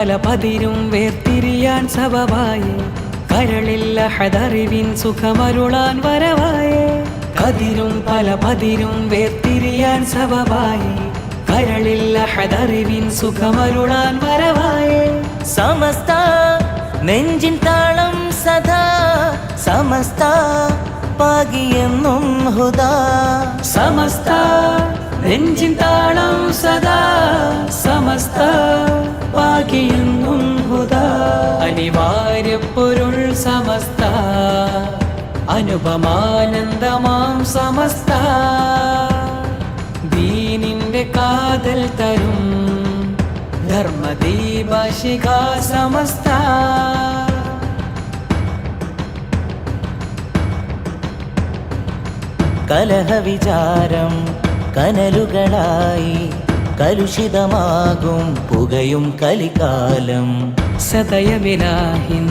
പല പതിരും വേർതിരിയാൻ സബബായേ കരളിൽ അഹദറിവിൻ സുഖമരുളാൻ വരവായേ കതിരും പല പതിരും വേർതിരിയാൻ സബബായേ കരളിൽ അഹദറിവിൻ സുഖമരുളാൻ വരവായേ സമസ്ത നെഞ്ചിൻ താളം സദാ സമസ്ത പാകിയെന്നും ഹുദാ സമസ്ത നെഞ്ചിൻ താളം സദാ സമസ്ത പാകിയെന്നും ഹുദാ അനിവാര്യ പൊരുൾ സമസ്ത അനുപമാനന്ദമാം സമസ്ത ദീനിന്റെ കാതൽ തരും ധർമ്മദീപശിഖ സമസ്ത കലഹവിചാരം കനലുകളായി കലുഷിതമാകും പുകയും കലികാലം സദയമിലാഹിൻ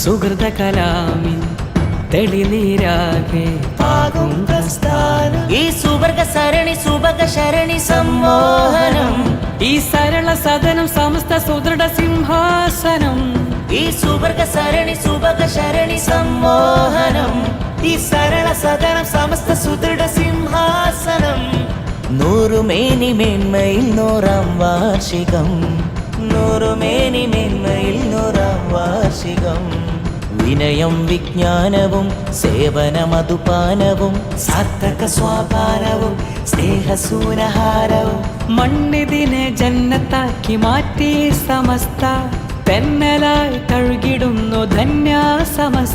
സുഹൃത കലാമിൻ തെളിനീരാകെ പാകും പ്രസ്ഥാനം ഈ സുവർഗ സരണി സുഭഗ ശരണി സമ്മോഹനം ഈ സരള സദനം സമസ്ത സുദൃഢ സിംഹാസനം ഈ സുവർഗ സരണി സുഭഗ ശരണി സമ്മോഹനം ഈ സരള സദനം സമസ്ത സുദൃഢ സിംഹാസനം നൂറുമേനി മേന്മയിൽ 100-ാം വാർഷികം നൂറുമേനി മേന്മയിൽ 100-ാം വാർഷികം വിനയം വിജ്ഞാനവും സേവനമധുപാനവും സാർത്ഥക സ്വാപാനവും സ്നേഹസൂനഹാരവും മണ്ണിതിനെ ജന്നത്താക്കി മാറ്റി സമസ്ത തെന്നലായി തഴുകിടുന്നു ധന്യ സമസ്ത